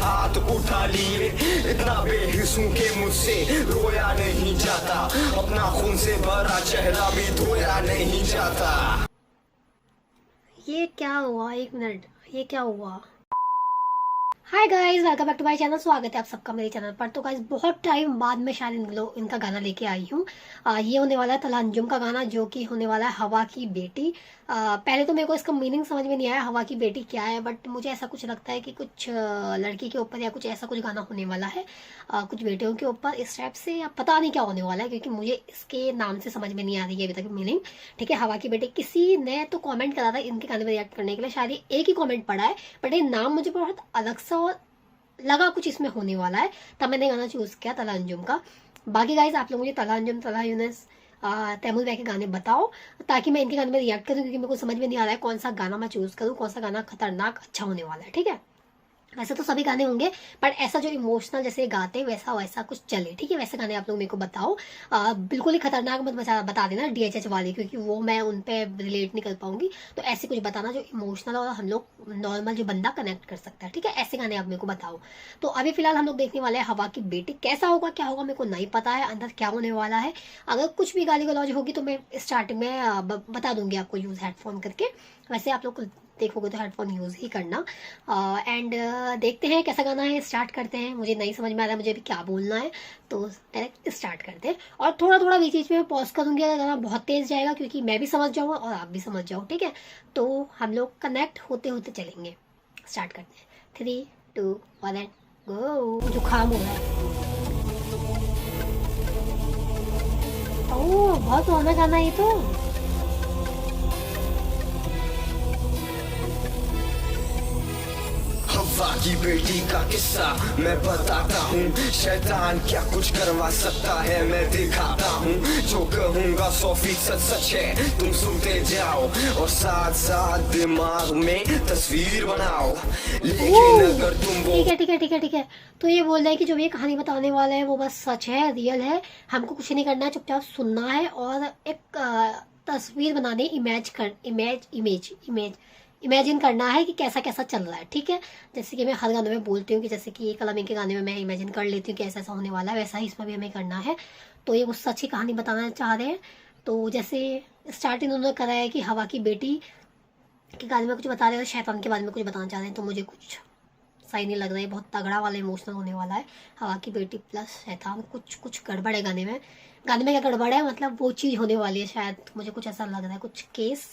हाथ उठा लिए। इतना बेहिस हूं के मुझसे रोया नहीं जाता, अपना खून से भरा चेहरा भी धोया नहीं जाता। ये क्या हुआ? एक मिनट, ये क्या हुआ? Hi guys, welcome back to my channel. स्वागत है आप सबका मेरे चैनल पर। तो गाइस बहुत टाइम बाद में शायद इनका गाना लेके आई हूँ। ये होने वाला है तलांजुम का गाना, जो कि होने वाला है हवा की बेटी। पहले तो मेरे को इसका मीनिंग समझ में नहीं आया, हवा की बेटी क्या है, बट मुझे ऐसा कुछ लगता है कि कुछ लड़की के ऊपर या कुछ ऐसा कुछ गाना होने वाला है, कुछ बेटियों के ऊपर इस टाइप से, या पता नहीं क्या होने वाला है, क्योंकि मुझे इसके नाम से समझ में नहीं आ रही है अभी तक मीनिंग। ठीक है, हवा की बेटी। किसी ने तो कॉमेंट करा था इनके गाने में रिएक्ट करने के लिए, शायद एक ही कॉमेंट पड़ा है, बट ये नाम मुझे बहुत अलग सा और लगा कुछ इसमें होने वाला है, तब मैंने गाना चूज किया तलांजुम का। बाकी गाइज आप लोग मुझे तलांजुम, तला यूनिस, तैमूर भाई के गाने बताओ, ताकि मैं इनके गाने में रिएक्ट करूं, क्योंकि मेरे को समझ में नहीं आ रहा है कौन सा गाना मैं चूज करूं, कौन सा गाना खतरनाक अच्छा होने वाला है। ठीक है, वैसे तो सभी गाने होंगे, बट ऐसा जो इमोशनल जैसे गाते हैं वैसा वैसा कुछ चले। ठीक है, वैसे गाने आप लोग मेरे को बताओ। बिल्कुल ही खतरनाक मत बता देना DHH वाली, क्योंकि वो मैं उन पे रिलेट नहीं कर पाऊंगी। तो ऐसे कुछ बताना जो इमोशनल और हम लोग नॉर्मल जो बंदा कनेक्ट कर सकता है। ठीक है, ऐसे गाने आप मेरे को बताओ। तो अभी फिलहाल हम लोग देखने वाले हैं हवा की बेटी। कैसा होगा क्या होगा मेरे को नहीं पता है, अंदर क्या होने वाला है। अगर कुछ भी गाली गलौज होगी तो मैं स्टार्टिंग में बता दूंगी आपको यूज हेडफोन करके। वैसे आप लोग देखोगे तो हेडफोन यूज ही करना। एंड देखते हैं कैसा गाना है, स्टार्ट करते हैं। मुझे नहीं समझ में आ रहा है मुझे अभी क्या बोलना है, तो डायरेक्ट स्टार्ट करते हैं। और थोड़ा थोड़ा बीच बीच में पॉज करूंगी अगर गाना बहुत तेज जाएगा, क्योंकि मैं भी समझ जाऊंगा और आप भी समझ जाओ। ठीक है, तो हम लोग कनेक्ट होते होते चलेंगे। स्टार्ट करते हैं, 3, 2, 1 एंड गो। जुकाम हो रहा है। ओह, बहुत पुराना गाना ये तो। हवा की बेटी का किस्सा मैं बताता हूँ, शैतान क्या कुछ करवा सकता है मैं दिखाता हूँ। जो कहूँगा 100% सच है, तुम सुनते जाओ और साथ साथ दिमाग में तस्वीर बनाओ। लेकिन अगर तुम ठीक है ठीक है ठीक है ठीक है, तो ये बोल रहा है कि जो ये कहानी बताने वाला है वो बस सच है, रियल है। हमको कुछ नहीं करना है, चुपचाप सुनना है और एक तस्वीर बनाने, इमेजिन करना है कि कैसा कैसा चल रहा है। ठीक है, जैसे कि मैं हर गाने में बोलती हूँ कि जैसे कि ये कलमी के गाने में मैं इमेजिन कर लेती हूँ कि ऐसा ऐसा होने वाला है, वैसा ही इसमें भी हमें करना है। तो ये कुछ सच्ची कहानी बताना चाह रहे हैं। तो जैसे स्टार्टिंग उन्होंने करा है कि हवा की बेटी के गाने में कुछ बता रहे हैं और शैतान के बारे में कुछ बताना चाह रहे हैं, तो मुझे कुछ सही नहीं लग रहा है। बहुत तगड़ा वाला इमोशनल होने वाला है। हवा की बेटी प्लस शैतान, कुछ गड़बड़ है गाने में। गाने में क्या गड़बड़ है, मतलब वो चीज़ होने वाली है शायद, मुझे कुछ ऐसा लग रहा है, कुछ केस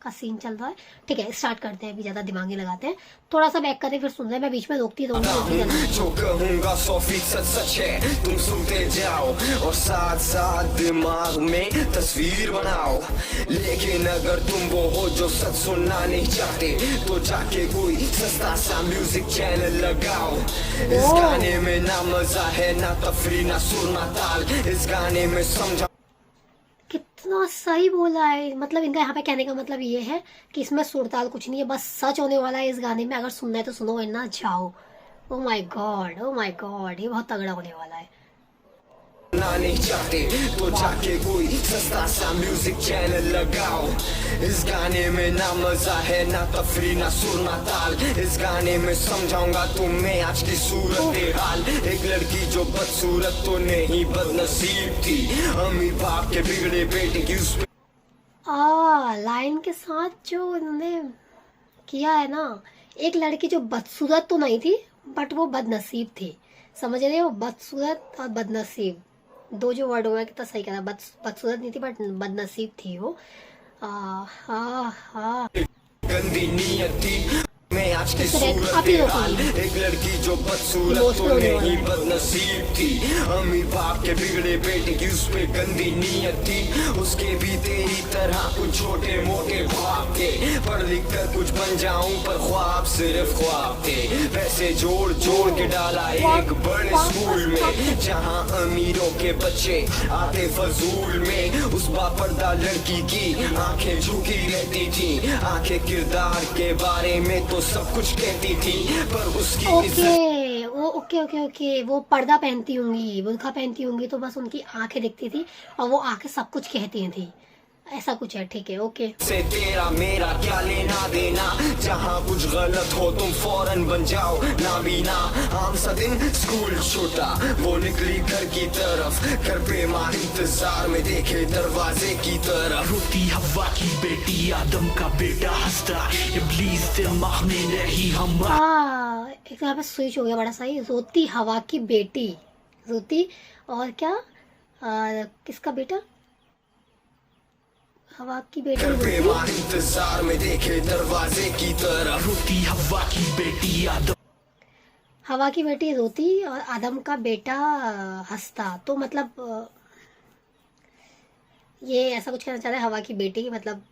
का सीन चल रहा है। ठीक है, स्टार्ट करते हैं, अभी ज्यादा दिमाग नहीं लगाते हैं, थोड़ा सा बैक करें फिर सुन रहे हैं। मैं बीच में रोकती रहूंगी। जो कहूँगा 100% सच है, तुम सुनते जाओ और साथ साथ दिमाग में तस्वीर बनाओ। लेकिन अगर तुम वो हो जो सच सुनना नहीं चाहते, तो जाके कोई सस्ता सा म्यूजिक चैनल लगाओ। इस गाने में ना मजा है, ना तफरी, ना सुर, ना ताल। इस गाने में समझा कितना सही बोला है। मतलब इनका यहाँ पे कहने का मतलब ये है कि इसमें सुरताल कुछ नहीं है, बस सच होने वाला है इस गाने में। अगर सुनना है तो सुनो, वरना जाओ। Oh my God, oh my God, ये बहुत तगड़ा होने वाला है। ना नहीं चाहते तो जाके कोई सस्ता सा म्यूजिक चैनल लगाओ। इस गाने में ना मजा है, ना तफरी, ना सुर, ना ताल। इस गाने में समझाऊंगा तुम्हें आज की सूरत हाल। एक लड़की जो बदसूरत तो नहीं बदनसीब थी, अमीर बाप के बिगड़े बेटे की उस लाइन के साथ जो इन्होंने किया है ना, एक लड़की जो बदसूरत तो नहीं थी बट वो बदनसीब थी। समझ रहे हो, बदसूरत और बदनसीब दो जो वर्ड हुआ, कितना सही कहा। बदसूरत नहीं थी बट बदनसीब थी वो। गंदी नीयत थी मैं आज की सूरत हाल। एक लड़की जो बदसूरत तो नहीं बदनसीब थी, अमीर बाप के बिगड़े बेटे की उस पे गंदी नीयत थी। उसके भी तेरी तरह कुछ छोटे मोटे ख्वाब थे, पढ़ लिख कर कुछ बन जाऊं पर ख्वाब सिर्फ ख्वाब थे। पैसे जोड़ जोड़ के डाला एक बड़े स्कूल में, जहां अमीरों के बच्चे आते फजूल में। उस बापर्दा लड़की की आंखें झुकी रहती थी, आंखें किरदार के बारे में तो सब कुछ कहती थी, पर उसकी ओके, वो पर्दा पहनती होंगी, बुर्का पहनती होंगी, तो बस उनकी आंखें दिखती थी और वो आंखें सब कुछ कहती थी। ऐसा कुछ है, ठीक है, ओके। से तेरा मेरा क्या लेना देना, जहाँ कुछ गलत हो तुम फौरन बन जाओ नाबीना। आम सा दिन स्कूल छूटा, वो निकली घर की तरफ, घर पे माँ इंतजार में देखे दरवाजे की तरफ। रोती हवा की बेटी आदम का बेटा हंसता, इब्लीस दिमाग में नहीं हम। एक यहाँ पे स्विच हो गया बड़ा सही। रोती हवा की बेटी, रोती और क्या किसका बेटा, हवा की बेटी घर पे रोती। माँ इंतजार में देखे दरवाजे की तरफ। रोती हवा की बेटी आदम, हवा की बेटी रोती और आदम का बेटा हंसता। तो मतलब ये ऐसा कुछ कहना चाह रहा है, हवा की बेटी मतलब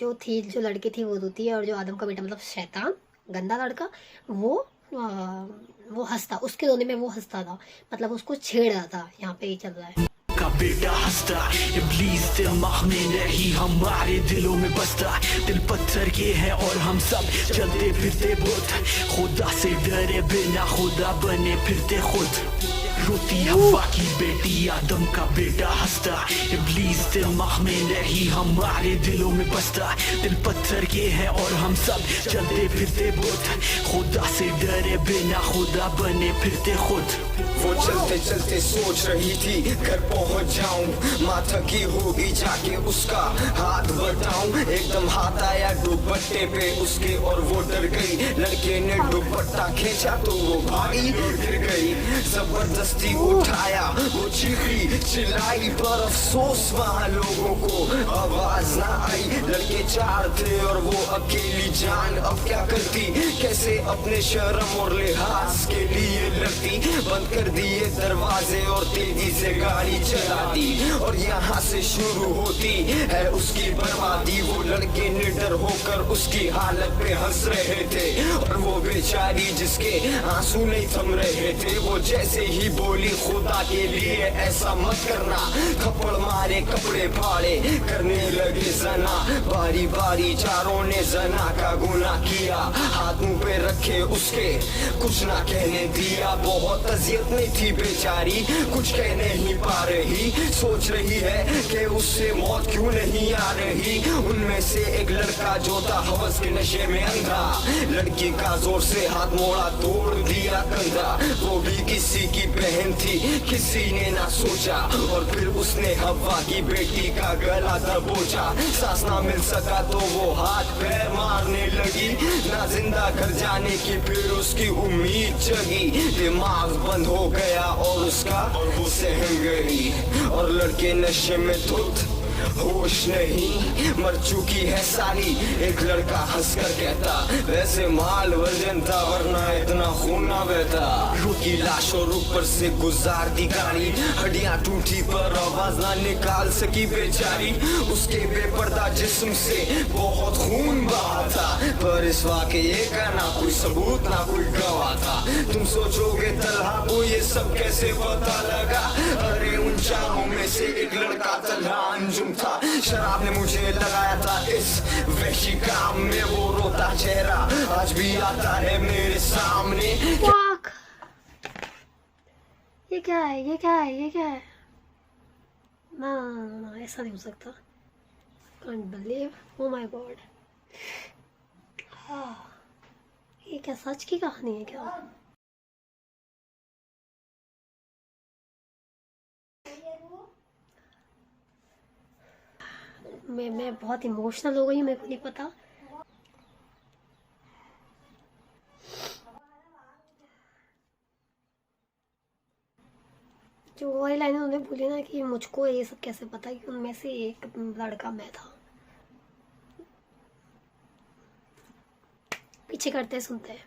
जो थी, जो लड़की थी वो रोती है, और जो आदम का बेटा मतलब शैतान गंदा लड़का वो हंसता, उसके रोने में वो हंसता था, मतलब उसको छेड़ रहा था। यहाँ पे ये चल रहा है। का बेटा हंसता, इब्लीस दिमाग में नहीं हमारे दिलों में बसता। दिल पत्थर के हैं और हम सब चलते फिरते बुत, खुदा से डरे बिना खुदा बने फिरते खुद। रोती हवा की बेटी आदम का बेटा हंसता, इब्लीस दिमाग में नहीं हमारे दिलों में बसता। दिल पत्थर के हैं और हम सब चलते फिरते बुत, खुदा से डरे बिना खुदा बने फिरते खुद। वो चलते चलते सोच रही थी घर पहुंच जाऊं, माँ थकी होगी जाके उसका हाथ बटाऊं। एकदम हाथ आया दुपट्टे पे उसके और वो डर गई। लड़के ने दुपट्टा खींचा तो वो भागी गिर गई। जबरदस्ती उठाया वो चीखी चिल्लाई, पर अफसोस वहाँ लोगों को आवाज ना आई। लड़के चार थे और वो अकेली जान, अब क्या करती, कैसे अपने शर्म और लिहाज के लिए लड़ती। बंद कर दिए दरवाजे और तेजी से गाड़ी चला दी, और यहाँ से शुरू होती है उसकी बर्बादी। वो लड़के निडर होकर उसकी हालत पे हंस रहे थे, और वो बेचारी जिसके आंसू नहीं थम रहे थे, वो जैसे ही बोली खुदा के लिए ऐसा मत करना, थप्पड़ मारे कपड़े फाड़े करने लगे जना। बारी बारी चारों ने जना का गुनाह किया, हाथों पे रखे उसके कुछ ना कहने दिया। बहुत अजियत में थी बेचारी, कुछ कह नहीं पा रही, सोच रही है कि उससे मौत क्यों नहीं आ रही। उनमें से एक लड़का जो था हवस के नशे में अंधा, लड़की का जोर से हाथ मोड़ा तोड़ दिया कंधा। वो भी किसी की बहन थी, किसी ने ना सोचा, और फिर उसने हवा की बेटी का गला दबोचा। सांस ना मिल सका तो वो हाथ पैर मारने लगी, ना जिंदा घर जाने की फिर उसकी उम्मीद जगी। दिमाग बंद हो गया और उसका वो सहम गई, और लड़के नशे में धुत होश नहीं, मर चुकी है साली। एक लड़का हंसकर कहता, वैसे माल वर्जन था वरना इतना खून ना बहता। रुकी लाश और ऊपर से गुजार दी गाड़ी, हड्डियां टूटी पर आवाज ना निकाल सकी बेचारी। उसके बेपर्दा जिस्म से बहुत खून बहा था, पर इस वाकये का ना कोई सबूत ना कोई गवाह था। तुम सोचोगे तलहा को ये सब कैसे पता लगा, अरे उन चारों में से एक लड़का तलहा अंजुम था। शराब ने मुझे लगाया था इस वहशी काम में, वो रोता चेहरा आज भी आता है मेरे सामने। Fuck! ये क्या है, ये क्या है, ये क्या है? ना ना ना, ऐसा नहीं हो सकता। Can't believe, oh my God! ये क्या सच की कहानी है क्या? मैं बहुत इमोशनल हो गई, मेरे को नहीं पता। जो वही लाइन उन्होंने बोली ना कि मुझको ये सब कैसे पता, कि उनमें से एक लड़का मैं था। पीछे करते सुनते हैं।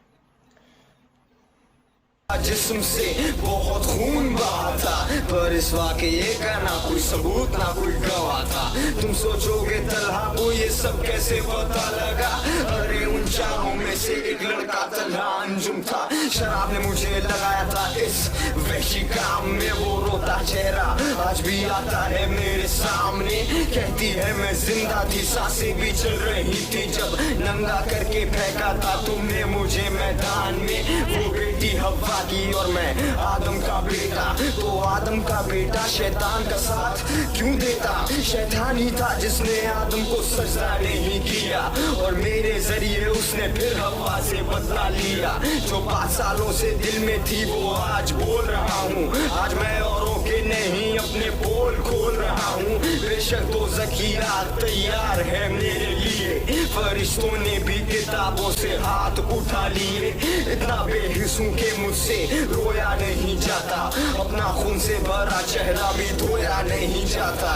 जिस्म से बहुत खून बहा था, पर इस वाकये का ना कोई सबूत ना कोई गवाह था। तुम सोचोगे तलहा को ये सब कैसे पता लगा, अरे उन चारों में से एक लड़का तलहा अंजुम था। शराब ने मुझे लगाया था इस वहशी काम में, वो रोता चेहरा आज भी आता है मेरे सामने। कहती है मैं जिंदा थी, सांसें भी चल रही थी, जब नंगा करके फेंका था तुमने मुझे मैदान में। वो बेटी हवा की और मैं आदम का बेटा। तो आदम का बेटा शैतान का साथ क्यों देता? शैतान ही था जिसने आदम को सजदा नहीं किया और मेरे जरिए उसने फिर हवा से बदला लिया। जो 5 सालों से दिल में थी वो आज बोल रहा हूँ। आज मैं औरों के नहीं अपने पोल खोल रहा हूँ। बेशक तो ज़कीरा तैयार है मेरे लिए, फरिश्तों ने भी किताबों से हाथ उठा लिए। इतना बेहिस हूं के मुझसे रोया नहीं जाता, अपना खून से भरा चेहरा भी धोया नहीं जाता।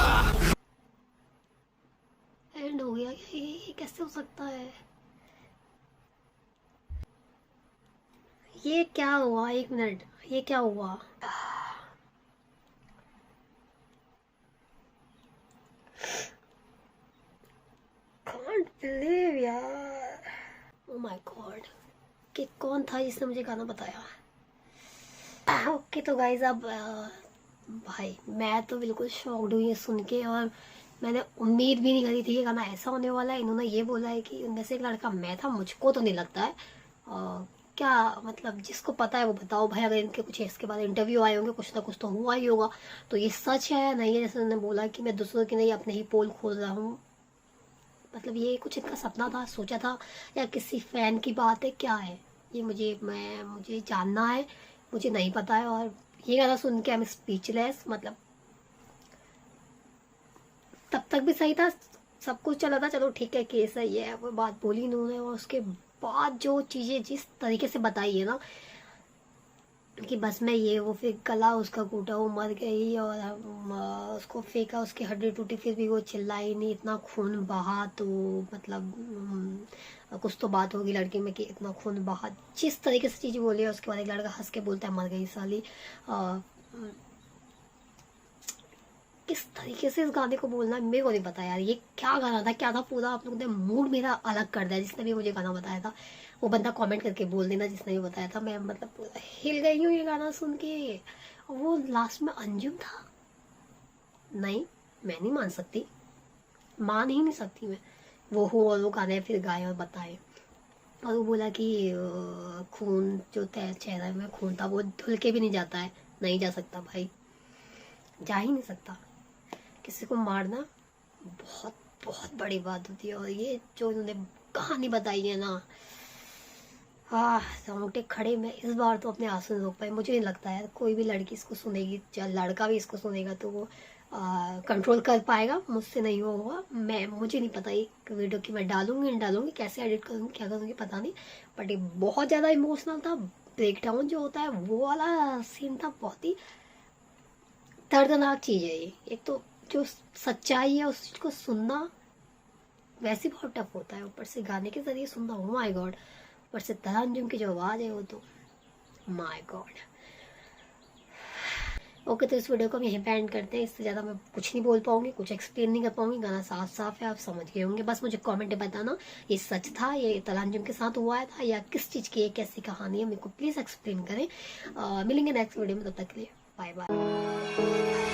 एंड हो गया ये कैसे हो सकता है? ये क्या हुआ? 1 मिनट, ये क्या हुआ? Can't believe यार, oh my God, कि कौन था जिसने मुझे गाना बताया? ओके तो गाइज अब भाई मैं तो बिल्कुल शॉक्ड हुई है सुन के, और मैंने उम्मीद भी नहीं करी थी कि गाना ऐसा होने वाला है। इन्होंने ये बोला है कि उनमें से एक लड़का मैं था, मुझको तो नहीं लगता है। क्या मतलब, जिसको पता है वो बताओ भाई। अगर इनके कुछ इसके बाद इंटरव्यू आए होंगे, कुछ ना कुछ तो हुआ ही होगा। तो ये सच है नहीं है? जैसे उन्होंने बोला कि मैं दूसरों की नहीं अपने ही पोल खोल रहा हूँ, मतलब ये कुछ इनका सपना था, सोचा था, या किसी फैन की बात है, क्या है ये? मुझे जानना है, मुझे नहीं पता है। और ये गाना सुन के आई एम स्पीचलेस। मतलब तब तक भी सही था, सब कुछ चला था, चलो ठीक है केस है, ये वो बात बोली इन्होंने। और उसके बाद जो चीज़ें जिस तरीके से बताई है ना, कि बस मैं ये वो, फिर गला उसका टूटा, वो मर गई और उसको फेंका, उसकी हड्डी टूटी, फिर भी वो चिल्लाई नहीं, इतना खून बहा। तो मतलब कुछ तो बात होगी लड़की में कि इतना खून बहा। जिस तरीके से चीज़ बोली है, उसके बाद एक लड़का हंस के बोलता है मर गई साली। किस तरीके से इस गाने को बोलना मेरे को नहीं पता यार। ये क्या गाना था, क्या था पूरा? आप लोगों ने मूड मेरा अलग कर दिया। जिसने भी मुझे गाना बताया था वो बंदा कमेंट करके बोल देना जिसने भी बताया था। मैं मतलब पूरा हिल गई हूँ ये गाना सुन के। और वो लास्ट में अंजुम था, नहीं मैं नहीं मान सकती, मान ही नहीं सकती मैं। वो हो और वो गाने फिर गाए और बताए। और वो बोला कि खून जो चेहरे में खून था वो धुल के भी नहीं जाता है। नहीं जा सकता भाई, जा ही नहीं सकता। किसी को मारना बहुत बहुत बड़ी बात होती है। और ये जो इन्होंने कहानी बताई है ना, रोंगटे खड़े। मैं इस बार तो अपने आंसू रोक पाई। मुझे नहीं लगता यार कोई भी लड़की इसको सुनेगी, या लड़का भी इसको सुनेगा तो वो कंट्रोल कर पाएगा। मुझसे नहीं होगा। मुझे नहीं पता ये वीडियो की मैं डालूंगी कैसे एडिट करूँगी, क्या करूँगी पता नहीं। बट ये बहुत ज़्यादा इमोशनल था। ब्रेक डाउन जो होता है वो वाला सीन था, बहुत ही दर्दनाक चीज़ है ये। एक तो जो सच्चाई है उस चीज़ को सुनना वैसे बहुत टफ होता है, ऊपर से गाने के जरिए सुनना, ओ माय गॉड। ऊपर से तरांजुम की जो आवाज़ है वो तो माय गॉड। ओके तो इस वीडियो को हम यहीं पे एंड करते हैं। इससे ज़्यादा मैं कुछ नहीं बोल पाऊंगी, कुछ एक्सप्लेन नहीं कर पाऊंगी। गाना साफ साफ है, आप समझ गए होंगे। बस मुझे कमेंट में बताना ये सच था, ये तरांजुम के साथ हुआ था, या किस चीज़ की, कैसी कहानी है, मेरे को प्लीज़ एक्सप्लेन करें। मिलेंगे नेक्स्ट वीडियो में, तब तक के लिए बाय बाय।